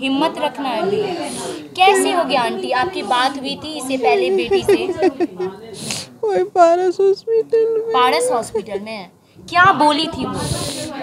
हिम्मत रखना है अभी। कैसे हो गया आंटी, आपकी बात हुई थी इससे पहले बेटी से? वही पारस हॉस्पिटल में क्या बोली थी वो?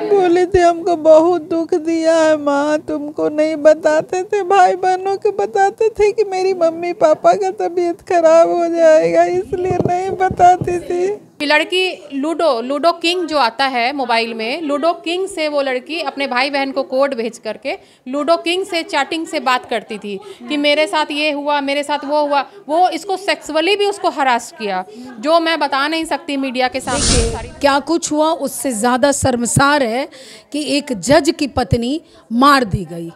बोले थे हमको बहुत दुख दिया है माँ, तुमको नहीं बताते थे, भाई बहनों के बताते थे कि मेरी मम्मी पापा का तबीयत खराब हो जाएगा, इसलिए नहीं बताती थी। लड़की लूडो किंग जो आता है मोबाइल में, लूडो किंग से वो लड़की अपने भाई बहन को कोड भेज करके लूडो किंग से चैटिंग से बात करती थी कि मेरे साथ ये हुआ, मेरे साथ वो हुआ। वो इसको सेक्सुअली भी उसको हरास किया, जो मैं बता नहीं सकती मीडिया के सामने। क्या कुछ हुआ उससे ज़्यादा शर्मसार है कि एक जज की पत्नी मार दी गई।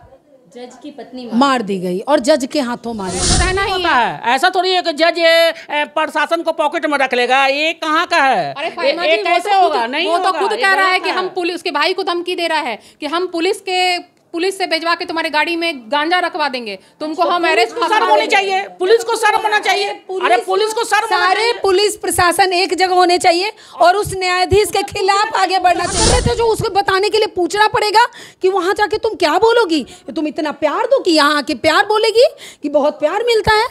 जज की पत्नी मार दी गई और जज के हाथों मारी। रहना ही है, ऐसा थोड़ी है कि जज ये प्रशासन को पॉकेट में रख लेगा, ये कहाँ का है? अरे ये कैसे होगा? नहीं, वो तो खुद कह रहा है कि हम पुलिस, उसके भाई को धमकी दे रहा है कि हम पुलिस से भेजवा के तुम्हारे गाड़ी में गांजा रखवा देंगे, तुमको हम अरेस्ट। शर्म होनी चाहिए, पुलिस को शर्म होना चाहिए। अरे पुलिस को शर्म, सारे पुलिस प्रशासन एक जगह होने चाहिए और उस न्यायाधीश के खिलाफ आगे बढ़ना चाहिए। थे जो उसको बताने के लिए पूछना पड़ेगा कि वहां जाके तुम क्या बोलोगी, तुम इतना प्यार दो कि यहाँ आके प्यार बोलेगी कि बहुत प्यार मिलता है।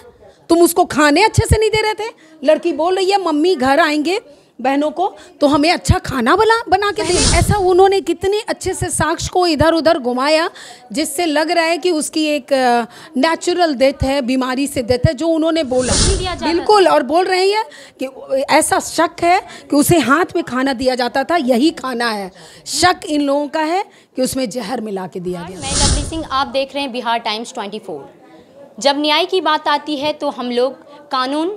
तुम उसको खाने अच्छे से नहीं दे रहे थे। लड़की बोल रही है मम्मी घर आएंगे बहनों को तो हमें अच्छा खाना बना के दें। ऐसा उन्होंने कितने अच्छे से साक्ष्य को इधर उधर घुमाया जिससे लग रहा है कि उसकी एक नेचुरल डेथ है, बीमारी से डेथ है, जो उन्होंने बोला बिल्कुल। और बोल रही है कि ऐसा शक है कि उसे हाथ में खाना दिया जाता था, यही खाना है। शक इन लोगों का है कि उसमें जहर मिला के दिया गया। मैं लवली सिंह, आप देख रहे हैं बिहार टाइम्स 24। जब न्याय की बात आती है तो हम लोग कानून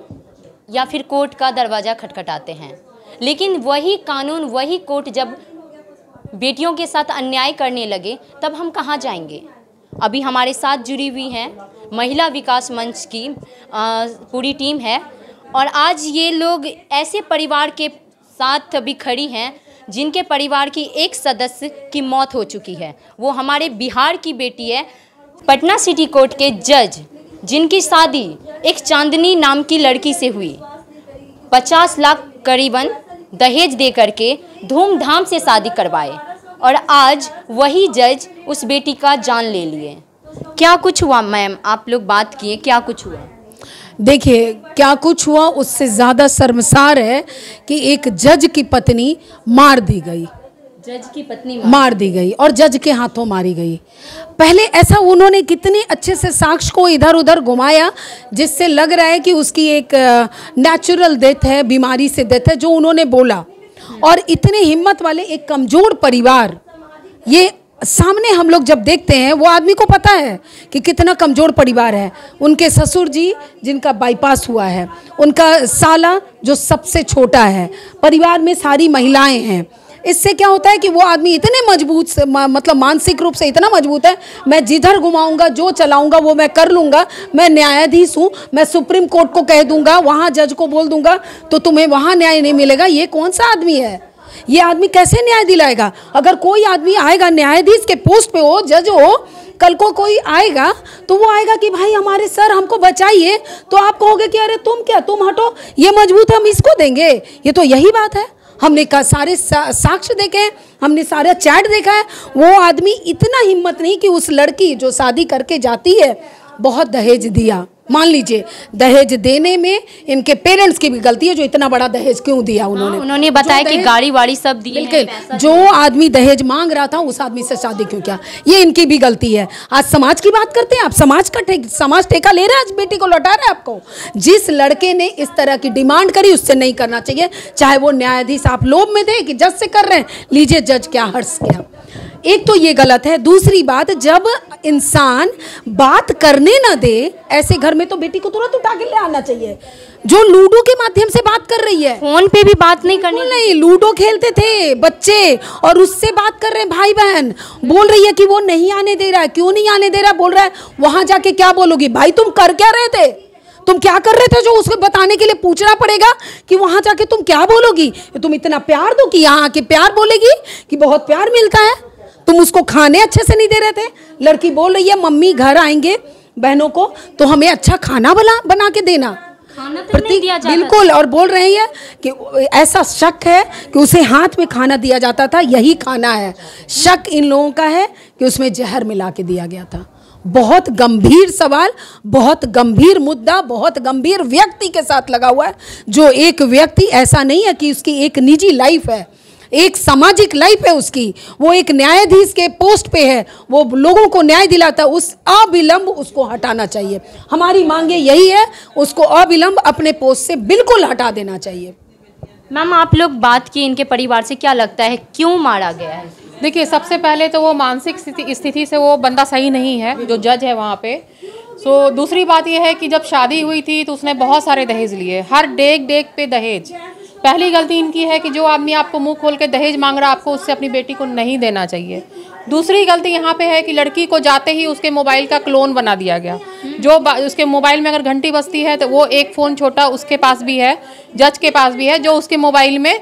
या फिर कोर्ट का दरवाज़ा खटखटाते हैं, लेकिन वही कानून, वही कोर्ट जब बेटियों के साथ अन्याय करने लगे तब हम कहाँ जाएंगे? अभी हमारे साथ जुड़ी हुई हैं महिला विकास मंच की पूरी टीम है और आज ये लोग ऐसे परिवार के साथ अभी खड़ी हैं जिनके परिवार की एक सदस्य की मौत हो चुकी है। वो हमारे बिहार की बेटी है, पटना सिटी कोर्ट के जज, जिनकी शादी एक चांदनी नाम की लड़की से हुई। 50 लाख करीबन दहेज दे करके धूमधाम से शादी करवाए और आज वही जज उस बेटी का जान ले लिए। क्या कुछ हुआ मैम? आप लोग बात किए, क्या कुछ हुआ? देखिए, क्या कुछ हुआ उससे ज़्यादा शर्मसार है कि एक जज की पत्नी मार दी गई। जज की पत्नी मार दी गई और जज के हाथों मारी गई। पहले ऐसा उन्होंने कितने अच्छे से साक्ष्य को इधर उधर घुमाया जिससे लग रहा है कि उसकी एक नेचुरल डेथ है, बीमारी से डेथ है, जो उन्होंने बोला। और इतने हिम्मत वाले एक कमज़ोर परिवार, ये सामने हम लोग जब देखते हैं वो आदमी को पता है कि कितना कमज़ोर परिवार है। उनके ससुर जी जिनका बाईपास हुआ है, उनका साला जो सबसे छोटा है, परिवार में सारी महिलाएं हैं। इससे क्या होता है कि वो आदमी इतने मजबूत से मतलब मानसिक रूप से इतना मजबूत है, मैं जिधर घुमाऊंगा, जो चलाऊंगा वो मैं कर लूँगा, मैं न्यायाधीश हूँ, मैं सुप्रीम कोर्ट को कह दूंगा, वहाँ जज को बोल दूंगा तो तुम्हें वहाँ न्याय नहीं मिलेगा। ये कौन सा आदमी है? ये आदमी कैसे न्याय दिलाएगा? अगर कोई आदमी आएगा न्यायाधीश के पोस्ट पे हो, जज हो, कल को कोई आएगा तो वो आएगा कि भाई हमारे सर हमको बचाइए, तो आप कहोगे कि अरे तुम क्या, तुम हटो, ये मजबूत हम इसको देंगे। ये तो यही बात है। हमने सारे साक्ष्य देखे हैं, हमने सारा चैट देखा है। वो आदमी इतना हिम्मत नहीं कि उस लड़की जो शादी करके जाती है, बहुत दहेज दिया। मान लीजिए दहेज देने में इनके पेरेंट्स की भी गलती है, जो इतना बड़ा दहेज क्यों दिया उन्होंने बताया कि गाड़ी वाड़ी सब दी। बिल्कुल, जो आदमी दहेज मांग रहा था उस आदमी से शादी क्यों किया, ये इनकी भी गलती है। आज समाज की बात करते हैं, आप समाज का समाज ठेका ले रहा है, आज बेटी को लौटा रहा है आपको। जिस लड़के ने इस तरह की डिमांड करी उससे नहीं करना चाहिए, चाहे वो न्यायाधीश आप लोभ में थे कि जज से कर रहे हैं, लीजिए जज क्या हर्ष किया। एक तो ये गलत है। दूसरी बात, जब इंसान बात करने ना दे ऐसे घर में तो बेटी को तुरंत उठा के ले आना चाहिए। जो लूडो के माध्यम से बात कर रही है, फोन पे भी बात नहीं करनी, नहीं, लूडो खेलते थे बच्चे और उससे बात कर रहे हैं भाई बहन। बोल रही है कि वो नहीं आने दे रहा है, क्यों नहीं आने दे रहा, बोल रहा है वहां जाके क्या बोलोगी? भाई तुम कर क्या रहे थे, तुम क्या कर रहे थे, जो उसको बताने के लिए पूछना पड़ेगा कि वहां जाके तुम क्या बोलोगी? तुम इतना प्यार दो कि यहाँ आके प्यार बोलेगी कि बहुत प्यार मिलता है। तुम उसको खाने अच्छे से नहीं दे रहे थे। लड़की बोल रही है मम्मी घर आएंगे बहनों को तो हमें अच्छा खाना बना के देना। खाना तो नहीं दिया जाता। बिल्कुल, और बोल रही है कि ऐसा शक है कि उसे हाथ में खाना दिया जाता था, यही खाना है। शक इन लोगों का है कि उसमें जहर मिला के दिया गया था। बहुत गंभीर सवाल, बहुत गंभीर मुद्दा, बहुत गंभीर व्यक्ति के साथ लगा हुआ है। जो एक व्यक्ति ऐसा नहीं है कि उसकी एक निजी लाइफ है, एक सामाजिक लाइफ है उसकी, वो एक न्यायाधीश के पोस्ट पे है, वो लोगों को न्याय दिलाता है, उस अविलंब उसको हटाना चाहिए। हमारी मांगे यही है, उसको अविलंब अपने पोस्ट से बिल्कुल हटा देना चाहिए। मैम, आप लोग बात की इनके परिवार से, क्या लगता है क्यों मारा गया है? देखिए, सबसे पहले तो वो मानसिक स्थिति से वो बंदा सही नहीं है जो जज है वहाँ पे। सो दूसरी बात ये है कि जब शादी हुई थी तो उसने बहुत सारे दहेज लिए, हर डेग डेग पे दहेज। पहली गलती इनकी है कि जो आदमी आपको मुंह खोल के दहेज मांग रहा है, आपको उससे अपनी बेटी को नहीं देना चाहिए। दूसरी गलती यहाँ पे है कि लड़की को जाते ही उसके मोबाइल का क्लोन बना दिया गया। जो उसके मोबाइल में अगर घंटी बजती है तो वो एक फ़ोन छोटा उसके पास भी है, जज के पास भी है, जो उसके मोबाइल में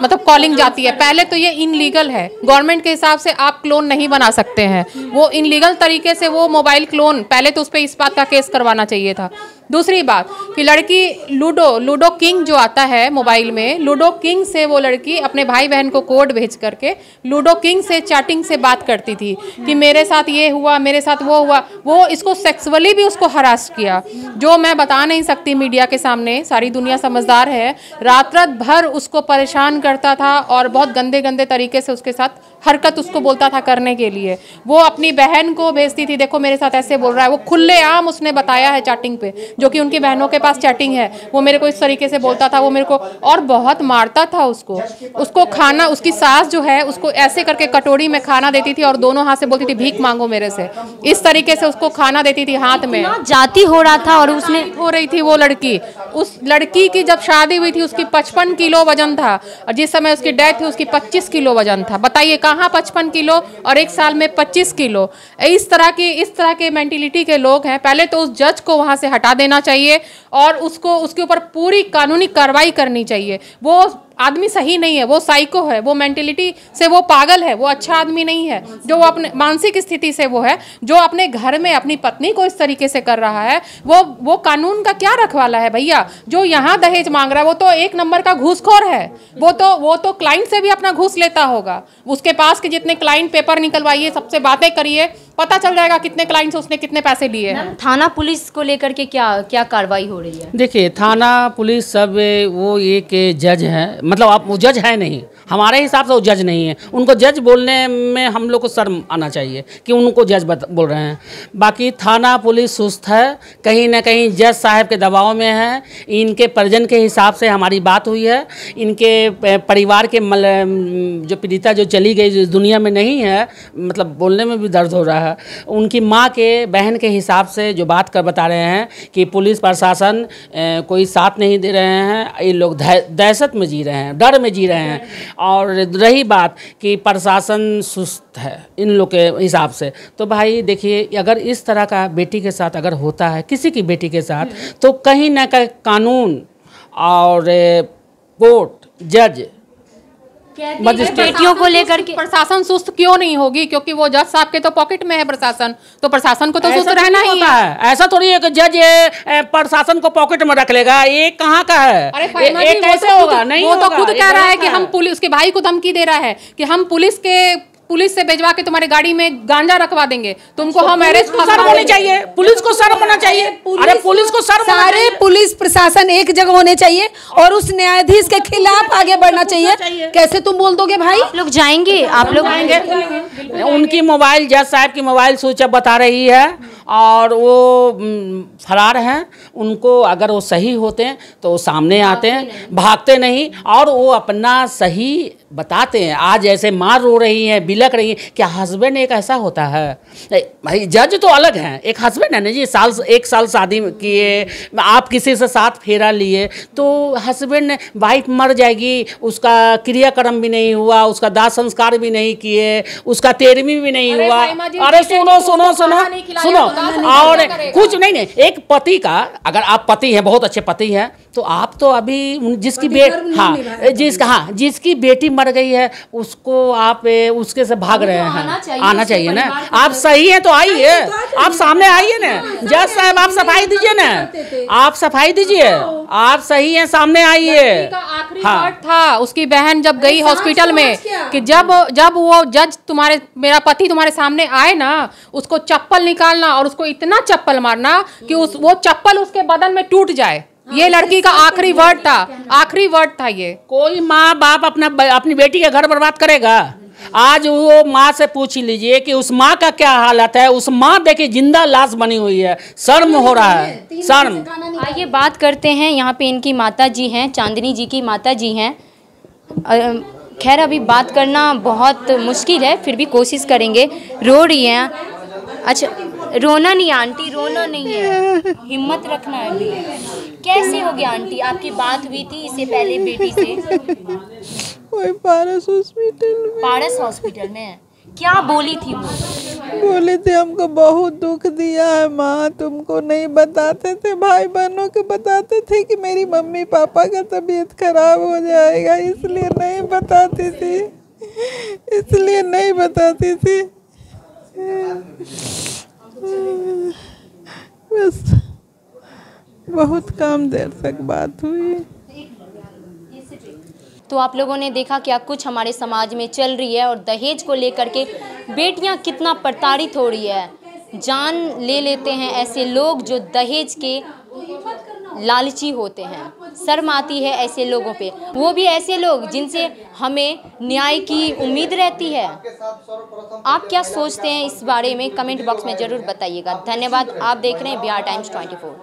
मतलब कॉलिंग जाती है। पहले तो ये इनलीगल है, गवर्नमेंट के हिसाब से आप क्लोन नहीं बना सकते हैं, वो इनलीगल तरीके से वो मोबाइल क्लोन, पहले तो उस पर इस बात का केस करवाना चाहिए था। दूसरी बात कि लड़की लूडो किंग जो आता है मोबाइल में, लूडो किंग से वो लड़की अपने भाई बहन को कोड भेज करके लूडो किंग से चैटिंग से बात करती थी कि मेरे साथ ये हुआ, मेरे साथ वो हुआ। वो इसको सेक्सुअली भी उसको हरास किया, जो मैं बता नहीं सकती मीडिया के सामने, सारी दुनिया समझदार है। रात भर उसको परेशान करता था और बहुत गंदे गंदे तरीके से उसके साथ हरकत उसको बोलता था करने के लिए। वो अपनी बहन को भेजती थी, देखो मेरे साथ ऐसे बोल रहा है। वो खुलेआम उसने बताया है चैटिंग पे, जो कि उनकी बहनों के पास चैटिंग है। वो मेरे को इस तरीके से बोलता था, वो मेरे को और बहुत मारता था उसको खाना, उसकी सास जो है उसको ऐसे करके कटोरी में खाना देती थी और दोनों हाथ से बोलती थी भीख मांगो मेरे से, इस तरीके से उसको खाना देती थी हाथ में। जाति हो रहा था और उसने हो रही थी वो लड़की। उस लड़की की जब शादी हुई थी उसकी 55 किलो वजन था और जिस समय उसकी डेथ हुई उसकी 25 किलो वजन था। बताइए कहाँ 55 किलो और एक साल में 25 किलो। इस तरह के मेंटेलिटी के लोग हैं। पहले तो उस जज को वहाँ से हटा देना चाहिए और उसके ऊपर पूरी कानूनी कार्रवाई करनी चाहिए। वो आदमी सही नहीं है, वो साइको है, वो मेंटेलिटी से वो पागल है, वो अच्छा आदमी नहीं है। जो वो अपने मानसिक स्थिति से वो है, जो अपने घर में अपनी पत्नी को इस तरीके से कर रहा है, वो कानून का क्या रखवाला है भैया। जो यहाँ दहेज मांग रहा है वो तो एक नंबर का घूसखोर है। वो तो क्लाइंट से भी अपना घूस लेता होगा। उसके पास के जितने क्लाइंट पेपर निकलवाइए, सबसे बातें करिए, पता चल जाएगा कितने क्लाइंट से उसने कितने पैसे लिए हैं। थाना पुलिस को लेकर के क्या कार्रवाई हो रही है? देखिए, थाना पुलिस सब वो एक जज है, मतलब आप वो जज है नहीं, हमारे हिसाब से वो जज नहीं है। उनको जज बोलने में हम लोग को शर्म आना चाहिए कि उनको जज बोल रहे हैं। बाकी थाना पुलिस सुस्त है, कहीं ना कहीं जज साहब के दबाव में है। इनके परिजन के हिसाब से हमारी बात हुई है। इनके परिवार के जो पीड़िता जो चली गई, जो दुनिया में नहीं है, मतलब बोलने में भी दर्द हो रहा है। उनकी माँ के बहन के हिसाब से जो बात कर बता रहे हैं कि पुलिस प्रशासन कोई साथ नहीं दे रहे हैं, ये लोग दहशत में जी रहे हैं, डर में जी रहे हैं। और रही बात कि प्रशासन सुस्त है इन लोग के हिसाब से, तो भाई देखिए, अगर इस तरह का बेटी के साथ अगर होता है, किसी की बेटी के साथ, तो कहीं ना कहीं कानून और कोर्ट, जज, बेटियों को लेकर के प्रशासन सुस्त क्यों नहीं होगी? क्योंकि वो जज साहब के तो पॉकेट में है प्रशासन, तो प्रशासन को तो सुस्त रहना ही है। ऐसा थोड़ी है कि जज प्रशासन को पॉकेट में रख लेगा, ये कहाँ का है? अरे कैसे होगा? नहीं, वो तो खुद कह रहा है कि हम पुलिस, उसके भाई को धमकी दे रहा है कि हम पुलिस से भेजवा के तुम्हारे गाड़ी में गांजा रखवा देंगे, तुमको हम अरेस्ट शर्म होनी चाहिए, पुलिस को शर्म होना चाहिए। अरे पुलिस को शर्म, सारे पुलिस प्रशासन एक जगह होने चाहिए और उस न्यायाधीश के खिलाफ आगे बढ़ना चाहिए। कैसे तुम बोल दोगे भाई? आप लोग जाएंगे? आप लोग आएंगे? उनकी मोबाइल, जज साहब की मोबाइल स्विच ऑफ बता रही है और वो फरार हैं। उनको अगर वो सही होते हैं तो वो सामने आते हैं, भागते नहीं, और वो अपना सही बताते हैं। आज ऐसे मार रो रही हैं, बिलक रही हैं, क्या हस्बैंड एक ऐसा होता है? भाई जज तो अलग हैं, एक हस्बैंड है ना जी, एक साल शादी किए, आप किसी से साथ फेरा लिए, तो हस्बैंड, वाइफ मर जाएगी, उसका क्रियाक्रम भी नहीं हुआ, उसका दाह संस्कार भी नहीं किए, उसका 13वीं भी नहीं हुआ। अरे सुनो सुनो सुनो सुनो, और कुछ नहीं एक पति का, अगर आप पति हैं, बहुत अच्छे पति हैं, तो आप तो अभी जिसकी जिसकी बेटी मर गई है उसको आप उसके से भाग रहे हैं, आना चाहिए ना। आप सही है तो आइए, आप सामने आइए ना। जज साहब आप सफाई दीजिए ना, आप सफाई दीजिए, आप सही हैं, सामने आइए। आखिरी वर्ड था उसकी बहन जब गई हॉस्पिटल में कि जब वो जज मेरा पति तुम्हारे सामने आए ना, उसको चप्पल निकालना और उसको इतना चप्पल मारना कि वो चप्पल उसके बदन में टूट जाए। ये लड़की का आखिरी वर्ड था ये। कोई माँ बाप अपनी बेटी का घर बर्बाद करेगा? आज वो माँ से पूछ लीजिए कि उस माँ का क्या हालत है। उस माँ देखिए जिंदा लाश बनी हुई है, शर्म हो रहा है, शर्म। आइए बात करते हैं, यहाँ पे इनकी माता जी हैं, चांदनी जी की माता जी हैं। खैर अभी बात करना बहुत मुश्किल है, फिर भी कोशिश करेंगे। रो रही हैं? अच्छा, रोना नहीं आंटी, रोना नहीं है, हिम्मत रखना है अभी। कैसे हो गया आंटी? आपकी बात हुई थी इससे पहले बेटी से? वही पारस हॉस्पिटल में क्या बोली थी वो? बोले थे हमको बहुत दुख दिया है माँ, तुमको नहीं बताते थे, भाई बहनों के बताते थे कि मेरी मम्मी पापा का तबीयत खराब हो जाएगा, इसलिए नहीं बताती थी। बस बहुत कम देर तक बात हुई। तो आप लोगों ने देखा क्या कुछ हमारे समाज में चल रही है, और दहेज को लेकर के बेटियां कितना प्रताड़ित हो रही है। जान ले लेते हैं ऐसे लोग जो दहेज के लालची होते हैं। शर्म आती है ऐसे लोगों पे, वो भी ऐसे लोग जिनसे हमें न्याय की उम्मीद रहती है। आप क्या सोचते हैं इस बारे में? कमेंट बॉक्स में ज़रूर बताइएगा। धन्यवाद। आप देख रहे हैं बिहार टाइम्स 24।